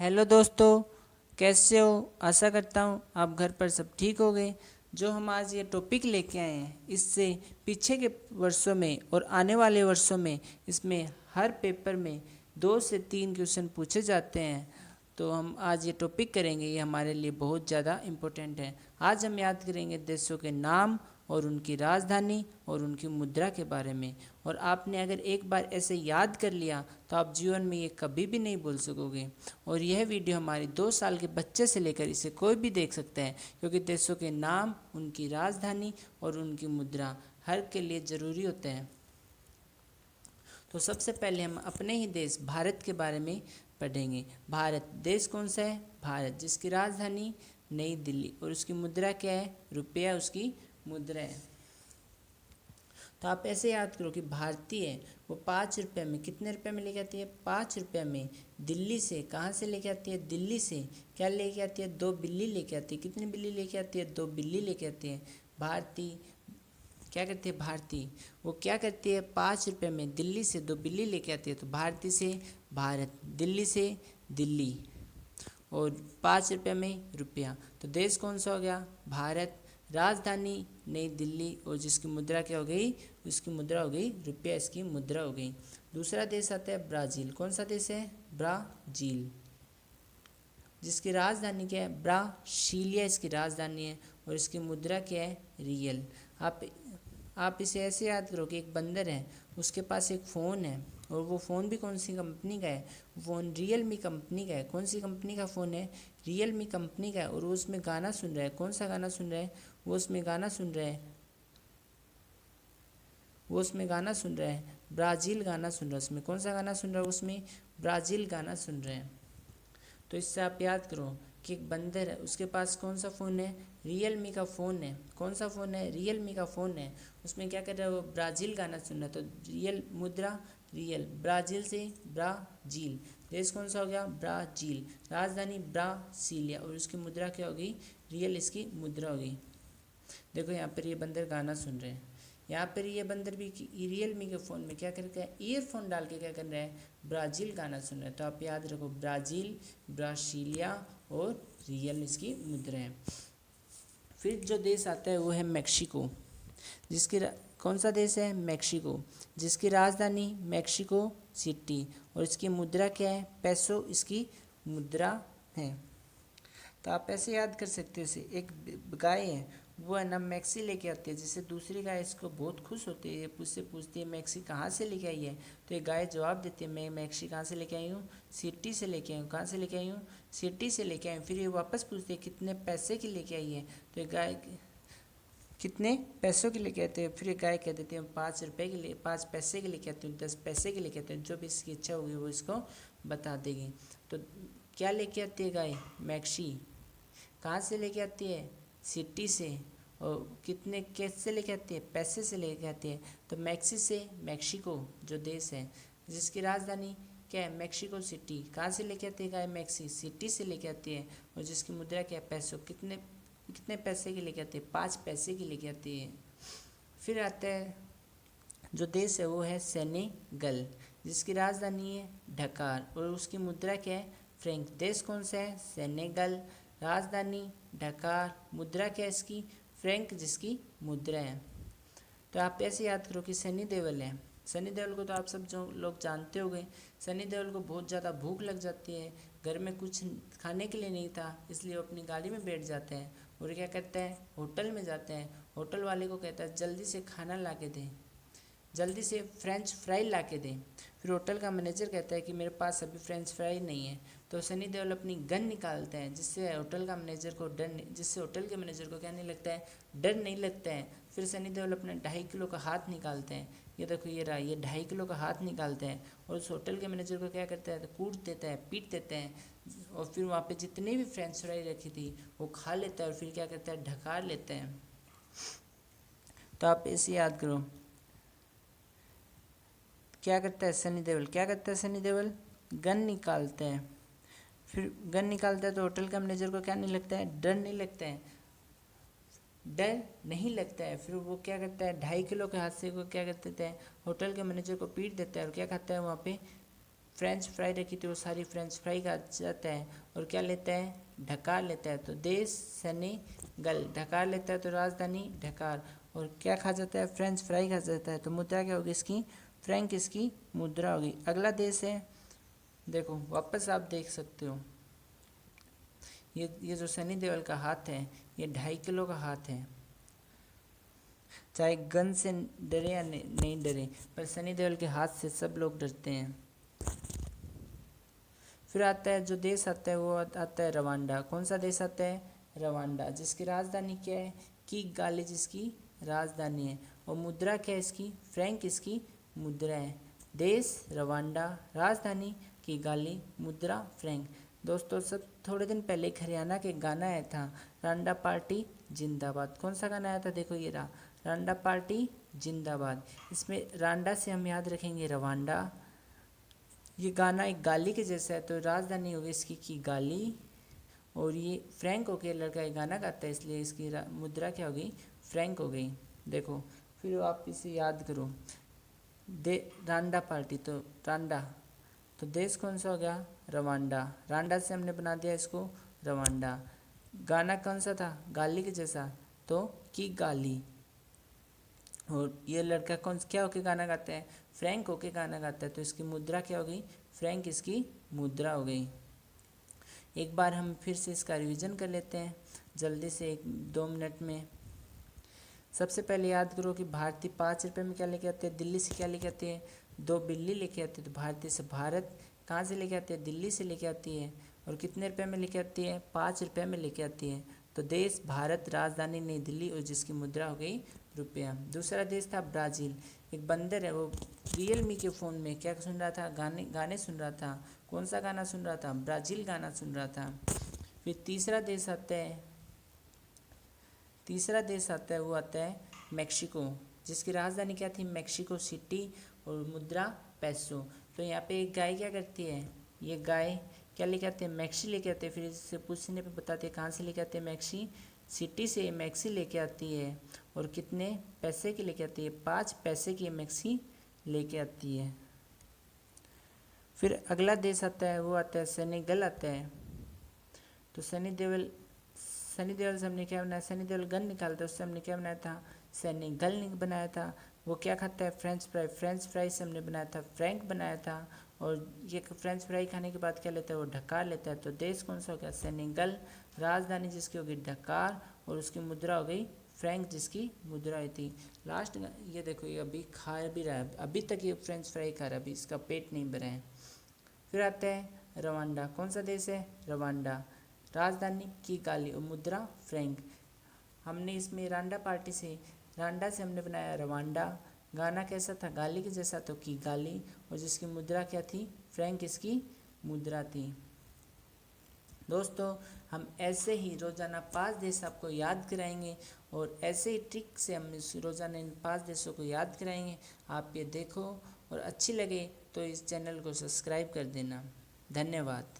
Hello दोस्तों, कैसे हो। आशा करता हूँ आप घर पर सब ठीक हो गए। जो हम आज ये टॉपिक लेके आए हैं, इससे पीछे के वर्षों में और आने वाले वर्षों में इसमें हर पेपर में 2 से 3 क्वेश्चन पूछे जाते हैं। तो हम आज ये टॉपिक करेंगे, ये हमारे लिए बहुत ज़्यादा इम्पोर्टेंट है। आज हम याद करेंगे देशों के नाम और उनकी राजधानी और उनकी मुद्रा के बारे में। और आपने अगर एक बार ऐसे याद कर लिया तो आप जीवन में ये कभी भी नहीं भूल सकोगे। और यह वीडियो हमारी 2 साल के बच्चे से लेकर इसे कोई भी देख सकता है, क्योंकि देशों के नाम, उनकी राजधानी और उनकी मुद्रा हर के लिए ज़रूरी होते हैं। तो सबसे पहले हम अपने ही देश भारत के बारे में पढ़ेंगे। भारत देश कौन सा है? भारत, जिसकी राजधानी नई दिल्ली और उसकी मुद्रा क्या है? रुपया उसकी मुद्रा है। तो आप ऐसे याद करो कि भारतीय वो 5 रुपये में कितने रुपए में लेके आती है? 5 रुपये में दिल्ली से, कहाँ से लेके आती है? दिल्ली से क्या लेके आती है? 2 बिल्ली लेके आती है। कितनी बिल्ली लेके आती है? 2 बिल्ली लेके आती है। भारतीय क्या करती है? भारतीय वो क्या करती है? 5 रुपये में दिल्ली से 2 बिल्ली लेके आती है। तो भारतीय से भारत, दिल्ली से दिल्ली, और 5 रुपये में रुपया। तो देश कौन सा हो गया? भारत। राजधानी नई दिल्ली, और जिसकी मुद्रा क्या हो गई? उसकी मुद्रा हो गई रुपया, इसकी मुद्रा हो गई। दूसरा देश आता है ब्राज़ील। कौन सा देश है? ब्राज़ील, जिसकी राजधानी क्या है? ब्रासीलिया इसकी राजधानी है, और इसकी मुद्रा क्या है? रियल। आप इसे ऐसे याद करो कि एक बंदर है, उसके पास एक फ़ोन है, और वो फ़ोन भी कौन सी कंपनी का है? फ़ोन रियलमी कंपनी का है। कौन सी कंपनी का फ़ोन है? रियलमी कंपनी का है। और वो उसमें गाना सुन रहा है। कौन सा गाना सुन रहा है? वो उसमें गाना सुन रहा है वो उसमें गाना सुन रहा है ब्राज़ील गाना सुन रहा है। उसमें कौन सा गाना सुन रहा है? उसमें ब्राज़ील गाना सुन रहे हैं। तो इससे आप याद करो कि एक बंदर है, उसके पास कौन सा फ़ोन है? रियलमी का फ़ोन है। कौन सा फ़ोन है? रियलमी का फ़ोन है। उसमें क्या कर रहा है? वो ब्राज़ील गाना सुन रहा है। तो रियल मुद्रा रियल, ब्राज़ील से ब्राज़ील। देश कौन सा हो गया? ब्राज़ील। राजधानी ब्रासीलिया, और उसकी मुद्रा क्या होगी? रियल इसकी मुद्रा होगी। देखो यहाँ पर ये बंदर गाना सुन रहे हैं। यहाँ पर ये बंदर भी रियलमी के फ़ोन में क्या करके है? ईयरफोन डाल के क्या कर रहा है? ब्राज़ील गाना सुन रहा है। तो आप याद रखो, ब्राज़ील, ब्रासीलिया और रियल इसकी मुद्रा है। फिर जो देश आता है वो है मेक्सिको, कौन सा देश है? मेक्सिको, जिसकी राजधानी मेक्सिको सिटी, और इसकी मुद्रा क्या है? पेसो इसकी मुद्रा है। तो आप ऐसे याद कर सकते हो, इसे एक गाय है, वो है ना मैक्सी लेके आती है, जिससे दूसरी गाय इसको बहुत खुश होती है, उससे पूछती है मैक्सी कहाँ से लेके आई है? तो ये गाय जवाब देती है, मैं मैक्सी कहाँ से लेके आई हूँ? सिटी से लेके आई हूँ। कहाँ से लेके आई हूँ? सिटी से लेके आई हूँ। फिर ये वापस पूछती है कितने पैसे की लेके आई है? तो ये गाय कितने पैसों के लेके आते हैं? फिर ये गाय कह देती है 5 रुपये के लिए, 5 पैसे के लेके आती हूँ, 10 पैसे के लेके आते हैं। जो भी इसकी इच्छा होगी वो इसको बता देगी। तो क्या लेके आती है गाय? मैक्सी। कहाँ से लेके आती है? सिटी से। और कितने कैसे लेके आती है? पैसे से लेके आती है। तो मैक्सी से मेक्सिको जो देश है, जिसकी राजधानी क्या है? Mexico city. कहाँ से लेके आती है गाय? मैक्सी सिटी से लेके आती है, और जिसकी मुद्रा क्या है? पैसों। कितने कितने पैसे की लेके आती है? 5 पैसे की लेके आती है। फिर आता है जो देश है वो है सेनेगल, जिसकी राजधानी है ढकार, और उसकी मुद्रा क्या है? फ्रैंक। देश कौन सा है? सेनेगल। राजधानी ढकार, मुद्रा क्या है इसकी? फ्रैंक, जिसकी मुद्रा है। तो आप ऐसे याद करो कि सनी देओल है। सनी देओल को तो आप सब जो लोग जानते हो गए। सनी देओल को बहुत ज़्यादा भूख लग जाती है, घर में कुछ खाने के लिए नहीं था, इसलिए वो अपनी गाड़ी में बैठ जाते हैं और क्या करता है? होटल में जाते हैं। होटल वाले को कहता है जल्दी से खाना ला के दे, जल्दी से फ्रेंच फ्राई ला के दें। फिर होटल का मैनेजर कहता है कि मेरे पास अभी फ्रेंच फ्राई नहीं है। तो सनी देओल अपनी गन निकालते हैं, जिससे होटल का मैनेजर को जिससे होटल के मैनेजर को क्या नहीं लगता है? डर नहीं लगता है। फिर सनी देओल अपना 2.5 किलो का हाथ निकालते हैं। ये देखो, ये रहा, ये 2.5 किलो का हाथ निकालते हैं, और उस होटल के मैनेजर को क्या करता है? तो कूट देता है, पीट देते हैं, और फिर वहाँ पे जितनी भी फ्रेंच फ्राई रखी थी वो खा लेता है, और फिर क्या करता है? ढकार लेते हैं। तो आप इसे याद करो, क्या करता है सनी देओल? क्या करता है सनी देओल? गन निकालते हैं। फिर गन निकालता है तो होटल का मैनेजर को क्या नहीं लगता है? डर नहीं लगता है, डर नहीं लगता है। फिर वो क्या करता है? 2.5 किलो के हादसे को क्या कर देता है? होटल के मैनेजर को पीट देता है, और क्या खाता है वहाँ पे? फ्रेंच फ्राई रखी थी वो सारी फ्रेंच फ्राई खा जाता है और क्या लेता है, ढकार लेता है। तो देश सेनेगल, ढकार लेता है तो राजधानी ढकार, और क्या खा जाता है, फ्रेंच फ्राई खा जाता है। तो मुद्रा क्या होगी इसकी, फ्रैंक इसकी मुद्रा होगी। अगला देश है, देखो वापस आप देख सकते हो, ये जो सनी देओल का हाथ है ये 2.5 किलो का हाथ है। चाहे गन से डरे या नहीं डरे, पर सनी देओल के हाथ से सब लोग डरते हैं। फिर आता है जो देश आता है वो आता है रवांडा। कौन सा देश आता है, रवांडा, जिसकी राजधानी क्या है, किगाली जिसकी राजधानी है। और मुद्रा क्या है इसकी, फ्रैंक इसकी मुद्रा है। देश रवांडा, राजधानी किगाली, मुद्रा फ्रैंक। दोस्तों सब थोड़े दिन पहले एक हरियाणा के गाना आया था, रांडा पार्टी जिंदाबाद। कौन सा गाना आया था, देखो ये रहा, रांडा पार्टी जिंदाबाद। इसमें रांडा से हम याद रखेंगे रवांडा। ये गाना एक गाली के जैसा है, तो राजधानी होगी इसकी की गाली, और ये फ्रैंक होके लड़का ये गाना गाता है, इसलिए इसकी मुद्रा क्या होगी, फ्रैंक हो गई। देखो फिर आप इसे याद करो, रांडा पार्टी, तो रांडा, तो देश कौन सा हो गया, रवांडा। रांडा से हमने बना दिया इसको रवांडा। गाना कौन सा था, गाली के जैसा, तो की गाली। और ये लड़का कौन क्या होके गाना गाता है, फ्रैंक होके गाना गाता है, तो इसकी मुद्रा क्या हो गई, फ्रैंक इसकी मुद्रा हो गई। एक बार हम फिर से इसका रिवीजन कर लेते हैं जल्दी से 1-2 मिनट में। सबसे पहले याद करो कि भारतीय 5 रुपये में क्या लेके आते हैं, दिल्ली से क्या लेके आते हैं, 2 बिल्ली लेके आते हैं। तो भारतीय से भारत कहाँ से लेके आते हैं, दिल्ली से लेके आती है। और कितने रुपए में लेके आती है, 5 रुपये में लेके आती है। तो देश भारत, राजधानी नई दिल्ली, और जिसकी मुद्रा हो गई रुपया। दूसरा देश था ब्राज़ील। एक बंदर है, वो रियलमी के फ़ोन में क्या सुन रहा था, गाने सुन रहा था। कौन सा गाना सुन रहा था, ब्राज़ील गाना सुन रहा था। फिर तीसरा देश आता है वो आता है मैक्सिको, जिसकी राजधानी क्या थी, मैक्सिको सिटी, और मुद्रा पैसो। तो यहाँ पे एक गाय क्या करती है, ये गाय क्या लेके आते हैं, मैक्सी लेके आते हैं। फिर इससे पूछने पे बताते हैं कहाँ से लेके आते हैं, मैक्सी सिटी से मैक्सी लेके आती है। और कितने पैसे की लेके आती है, 5 पैसे की मैक्सी लेके आती है। फिर अगला देश आता है वो आता है सेनेगल आता है। तो सनी देओल से हमने क्या बनाया, सनी देओल गन निकालता है, उससे हमने क्या बनाया था, सेनेगल बनाया था। वो क्या खाता है, फ्रेंच फ्राई से हमने बनाया था फ्रैंक बनाया था। और ये फ्रेंच फ्राई खाने के बाद क्या लेता है, वो ढकार लेता है। तो देश कौन सा हो गया, सेनेगल, राजधानी जिसकी होगी ढकार, और उसकी मुद्रा हो गई फ्रैंक, जिसकी मुद्रा आई थी। लास्ट ये देखो, ये अभी खा भी रहा है, अभी तक ये फ्रेंच फ्राई खा रहा है, अभी इसका पेट नहीं भरा है। फिर आता है रवांडा। कौन सा देश है, रवांडा, राजधानी किगाली, और मुद्रा फ्रैंक। हमने इसमें रांडा से हमने बनाया रवांडा। गाना कैसा था, गाली के जैसा, तो किगाली, और जिसकी मुद्रा क्या थी, फ्रैंक इसकी मुद्रा थी। दोस्तों हम ऐसे ही रोज़ाना 5 देश आपको याद कराएंगे, और ऐसे ही ट्रिक से हम रोज़ाना इन 5 देशों को याद कराएंगे। आप ये देखो, और अच्छी लगे तो इस चैनल को सब्सक्राइब कर देना। धन्यवाद।